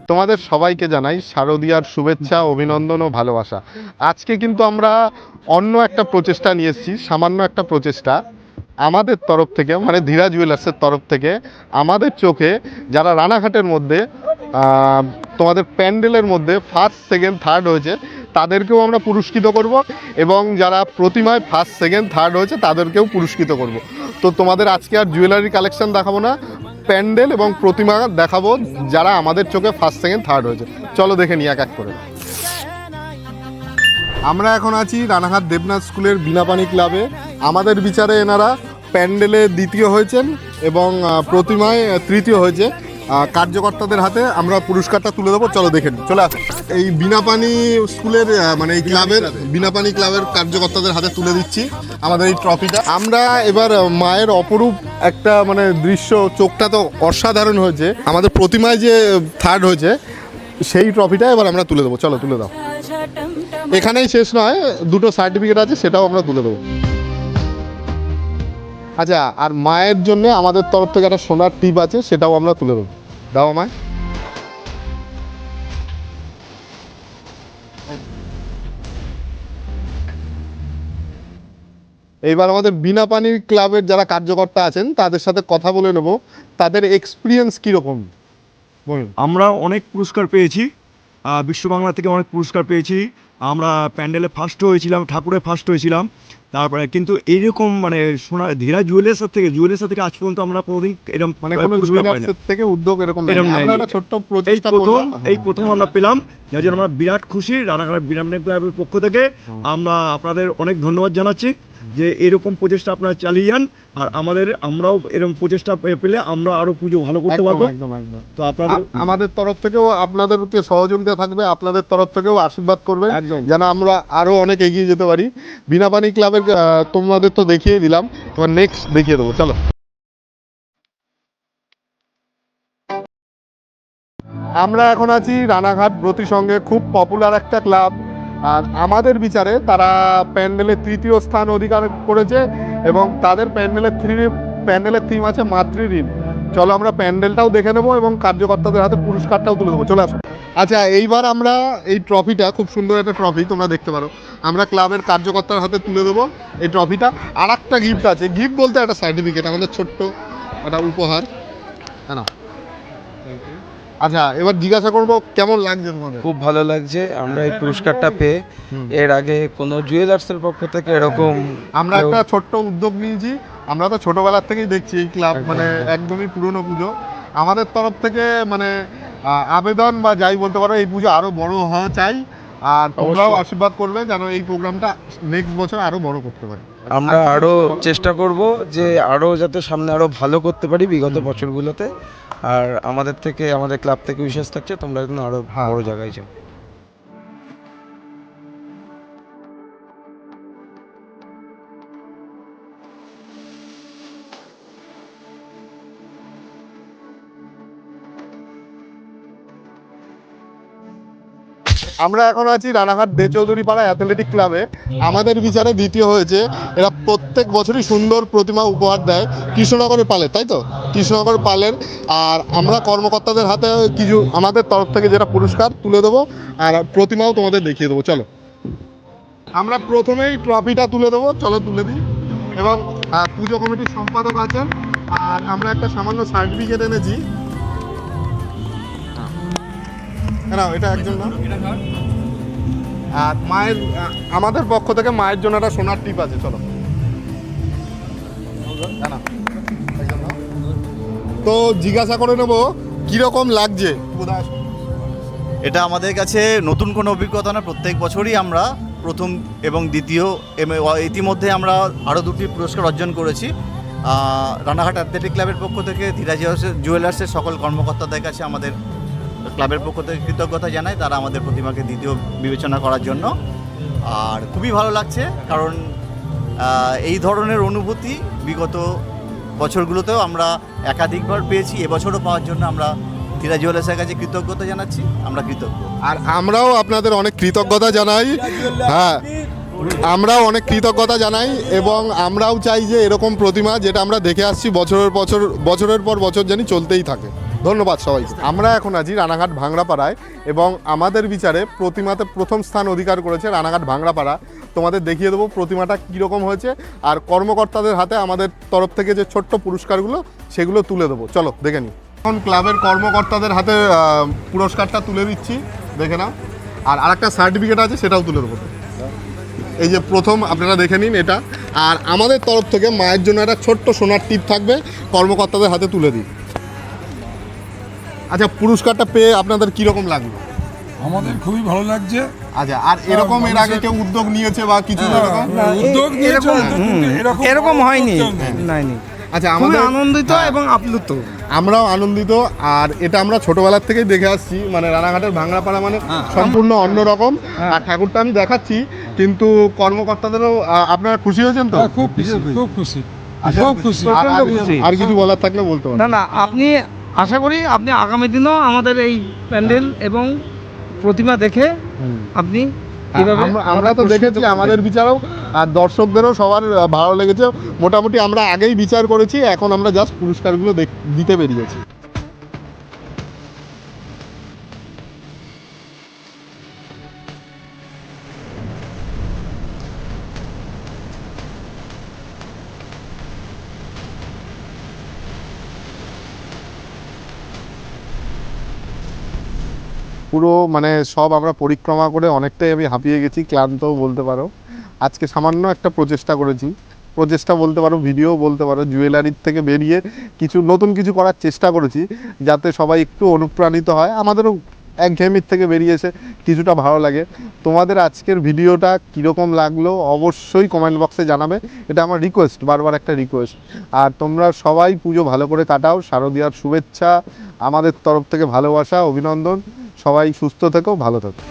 তোমাদের সবাইকে জানাই শারদীয়ার শুভেচ্ছা, অভিনন্দন ও ভালোবাসা। আজকে কিন্তু আমরা অন্য একটা প্রচেষ্টা নিয়ে এসেছি, সামান্য একটা প্রচেষ্টা আমাদের তরফ থেকে, মানে ধীরা জুয়েলার্সের তরফ থেকে আমাদের চোখে যারা রানাঘাটের মধ্যে তোমাদের প্যান্ডেলের মধ্যে ফার্স্ট সেকেন্ড থার্ড হয়েছে তাদেরকেও আমরা পুরস্কৃত করব, এবং যারা প্রতিমায় ফার্স্ট সেকেন্ড থার্ড হয়েছে তাদেরকেও পুরস্কৃত করব। তো তোমাদের আজকে আর জুয়েলারি কালেকশন দেখাবো না, প্যান্ডেল এবং প্রতিমা দেখাবো যারা আমাদের চোখে ফার্স্ট সেকেন্ড থার্ড হয়েছে। চলো দেখে নিই এক এক করে। আমরা এখন আছি রানাঘাট দেবনাথ স্কুলের বিনাপানি ক্লাবে। আমাদের বিচারে এনারা প্যান্ডেলে দ্বিতীয় হয়েছেন এবং প্রতিমায় তৃতীয় হয়েছে। কার্যকর্তাদের হাতে আমরা পুরস্কারটা তুলে দেবো, চলো দেখে নিই, চলে আসো। এই বিনাপানি স্কুলের মানে এই ক্লাবের বিনাপানি ক্লাবের কার্যকর্তাদের হাতে তুলে দিচ্ছি আমাদের এই ট্রফিটা। আমরা এবার মায়ের অপরূপ একটা মানে দৃশ্য, চোখটা তো অসাধারণ হয়েছে, আমাদের প্রতিমায় যে থার্ড হয়েছে সেই ট্রফিটা এবার আমরা তুলে দেবো, চলো তুলে দাও। এখানেই শেষ নয়, দুটো সার্টিফিকেট আছে, সেটাও আমরা তুলে দেবো। আচ্ছা, আর মায়ের জন্য আমাদের তরফ থেকে একটা সোনার টিপ আছে, সেটাও আমরা তুলে দেবো। দাও আমায়। এইবার আমাদের বিনাপানি ক্লাবের যারা কার্যকর্তা আছেন তাদের সাথে কথা বলে নেব, তাদের এক্সপিরিয়েন্স কীরকম বলুন। আমরা অনেক পুরস্কার পেয়েছি, বিশ্ব বাংলা থেকে অনেক পুরস্কার পেয়েছি। আমরা প্যান্ডেলে ফার্স্ট হয়েছিলাম, ঠাকুরে ফার্স্ট হয়েছিলাম। তারপরে কিন্তু এইরকম মানে সোনা ধীরা জুয়েলার্সের থেকে আজ পর্যন্ত আমরা কোনোদিন এরকম মানে কোনো জুয়েলার্সের থেকে উদ্যোগ এরকম নেই। একটা ছোট্ট প্রচেষ্টা করলাম, এই প্রথম আমরা পেলাম, যার জন্য আমরা বিরাট খুশি। রানাঘাট বিনাপানি ক্লাবের পক্ষ থেকে আমরা আপনাদের অনেক ধন্যবাদ জানাচ্ছি যে এরকম প্রচেষ্টা আপনারা চালিয়ে যান, আর আমরাও এরকম প্রচেষ্টা পেলে আমরা আরো পুজো ভালো করতে পারবো। তো আপনাদের আমাদের তরফ থেকেও আপনাদেরকে সহযোগিতা থাকবে, আপনাদের তরফ থেকেও আশীর্বাদ করবেন যেন আমরা আরো অনেক এগিয়ে যেতে পারি। বিনাপানি ক্লাবের তোমাদের তো দেখিয়ে দিলাম, এবার নেক্সট দেখিয়ে দেবো, চলো। আমরা এখন আছি রানাঘাট ব্রতী সঙ্গে, খুব পপুলার একটা ক্লাব, আর আমাদের বিচারে তারা প্যান্ডেলের তৃতীয় স্থান অধিকার করেছে এবং তাদের প্যান্ডেলের থিম আছে মাতৃঋণ। চলো আমরা প্যান্ডেলটাও দেখে নেবো এবং কার্যকর্তাদের হাতে পুরস্কারটাও তুলে দেবো, চলে আসো। আচ্ছা, এইবার আমরা এই ট্রফিটা, খুব সুন্দর একটা ট্রফি তোমরা দেখতে পারো, আমরা ক্লাবের কার্যকর্তার হাতে তুলে দেবো এই ট্রফিটা। আর একটা গিফট আছে, গিফট বলতে একটা সার্টিফিকেট, আমাদের ছোট্ট একটা উপহার, হ্যাঁ না। আচ্ছা, এবার জিজ্ঞাসা করবো কেমন লাগছে তোমাদের? খুব ভালো লাগছে আমরা এই পুরস্কারটা পেয়ে। এর আগে কোনো জুয়েলার্সের পক্ষ থেকে এরকম আমরা একটা ছোট্ট উদ্যোগ নিয়েছি। আমরা তো ছোটবেলার থেকেই দেখছি এই ক্লাব, মানে একদমই পুরনো পুজো। আমাদের তরফ থেকে মানে আবেদন বা যাই বলতে পারো, এই পুজো আরো বড় হওয়া চাই, আর তোমরাও আশীর্বাদ করবে যেন এই প্রোগ্রামটা নেক্সট বছর আরো বড় করতে পারি। আমরা আরো চেষ্টা করব যে আরো যাতে সামনে আরো ভালো করতে পারি বিগত বছরগুলোতে। আর আমাদের ক্লাব থেকে বিশেষ থাকছে তোমরা যেন আরো বড় জায়গায় যাও। আমরা এখন আছি রানাঘাট দে চৌধুরী পাড়া অ্যাথলেটিক ক্লাবে। আমাদের বিচারে দ্বিতীয় হয়েছে। এরা প্রত্যেক বছরই সুন্দর প্রতিমা উপহার দেয় কৃষ্ণনগরের পালের, তাই তো, কৃষ্ণনগর পালের। আর আমরা কর্মকর্তাদের হাতে কিছু আমাদের তরফ থেকে যেটা পুরস্কার তুলে দেবো, আর প্রতিমাও তোমাদের দেখিয়ে দেবো, চলো। আমরা প্রথমেই ট্রফিটা তুলে দেবো, চলো তুলে দিই। এবং পুজো কমিটির সম্পাদক আছেন, আর আমরা একটা সামান্য সার্টিফিকেট এনেছি। না, এটা একজন না, আর মায়ের আমাদের পক্ষ থেকে মায়ের জন্য একটা সোনার টিপ আছে, চলো। তো জিজ্ঞাসা করে নেবো কিরকম লাগছে। এটা আমাদের কাছে নতুন কোনো অভিজ্ঞতা না, প্রত্যেক বছরই আমরা প্রথম এবং দ্বিতীয়, ইতিমধ্যে আমরা আরও দুটি পুরস্কার অর্জন করেছি। রানাঘাট অ্যাথলেটিক ক্লাবের পক্ষ থেকে ধীরা জুয়েলার্সের সকল কর্মকর্তাদের কাছে আমাদের ক্লাবের পক্ষ থেকে কৃতজ্ঞতা জানাই, তারা আমাদের প্রতিমাকে দ্বিতীয় বিবেচনা করার জন্য। আর খুবই ভালো লাগছে, কারণ এই ধরনের অনুভূতি বিগত বছরগুলোতেও আমরা একাধিকবার পেয়েছি, এবছরও পাওয়ার জন্য আমরা ধীরা জুয়েলার্সের কাছে কৃতজ্ঞতা জানাচ্ছি, আমরা কৃতজ্ঞ। আর আমরাও আপনাদের অনেক কৃতজ্ঞতা জানাই, হ্যাঁ আমরাও অনেক কৃতজ্ঞতা জানাই, এবং আমরাও চাই যে এরকম প্রতিমা যেটা আমরা দেখে আসছি বছরের পর বছর জানি চলতেই থাকে। ধন্যবাদ সবাইকে। আমরা এখন আছি রানাঘাট ভাংড়াপাড়ায় এবং আমাদের বিচারে প্রতিমাতে প্রথম স্থান অধিকার করেছে রানাঘাট ভাংড়াপাড়া। তোমাদের দেখিয়ে দেবো প্রতিমাটা কীরকম হয়েছে আর কর্মকর্তাদের হাতে আমাদের তরফ থেকে যে ছোট্ট পুরস্কারগুলো সেগুলো তুলে দেবো, চলো দেখে নিই। এখন ক্লাবের কর্মকর্তাদের হাতে পুরস্কারটা তুলে দিচ্ছি, দেখে নাও। আর আরেকটা সার্টিফিকেট আছে, সেটাও তুলে দেবো। এই যে প্রথম আপনারা দেখে নিন এটা। আর আমাদের তরফ থেকে মায়ের জন্য একটা ছোট্ট সোনার টিপ থাকবে, কর্মকর্তাদের হাতে তুলে দিই। আচ্ছা, পুরস্কারটা পেয়ে আপনাদের কীরকম লাগলো? আমাদের খুবই ভালো লাগছে। আচ্ছা, আর এরকম এর আগে কেউ উদ্যোগ নিয়েছে বা কিছু এরকম? উদ্যোগ নিয়েছে, এরকম হয়নি। আচ্ছা, খুবই আমাদের আনন্দিত এবং আপ্লুত। আমরাও আনন্দিত। আর এটা আমরা ছোটবেলার থেকেই দেখে আসছি, মানে রানাঘাটের ভাংড়াপাড়া মানে সম্পূর্ণ অন্যরকম। আর ঠাকুরটা আমি দেখাচ্ছি, কিন্তু কর্মকর্তাদেরও আপনারা খুশি হয়েছেন তো? খুব খুশি, খুব খুশি, আচ্ছা, খুব খুশি। আর কিছু বলার থাকলে বলতে পারেন। না আপনি আশা করি আপনি আগামী দিনেও আমাদের এই প্যান্ডেল এবং প্রতিমা দেখে আপনি এইভাবে আমরা তো দেখেছি আমাদের বিচারেও, আর দর্শকদেরও সবার ভালো লেগেছে। মোটামুটি আমরা আগেই বিচার করেছি, এখন আমরা জাস্ট পুরস্কারগুলো দিতে বেরিয়েছি। পুরো মানে সব আমরা পরিক্রমা করে অনেকটাই আমি হাঁপিয়ে গেছি, ক্লান্তও বলতে পারো। আজকে সামান্য একটা প্রচেষ্টা করেছি, প্রচেষ্টা বলতে পারো, ভিডিও বলতে পারো, জুয়েলারির থেকে বেরিয়ে কিছু নতুন কিছু করার চেষ্টা করেছি, যাতে সবাই একটু অনুপ্রাণিত হয়, আমাদেরও একঘেয়েমির থেকে বেরিয়েছে কিছুটা ভালো লাগে। তোমাদের আজকের ভিডিওটা কীরকম লাগলো অবশ্যই কমেন্ট বক্সে জানাবে, এটা আমার রিকোয়েস্ট, বারবার একটা রিকোয়েস্ট। আর তোমরা সবাই পুজো ভালো করে কাটাও, শারদীয়ার শুভেচ্ছা, আমাদের তরফ থেকে ভালোবাসা, অভিনন্দন। সবাই সুস্থ থেকো, ভালো থেকো।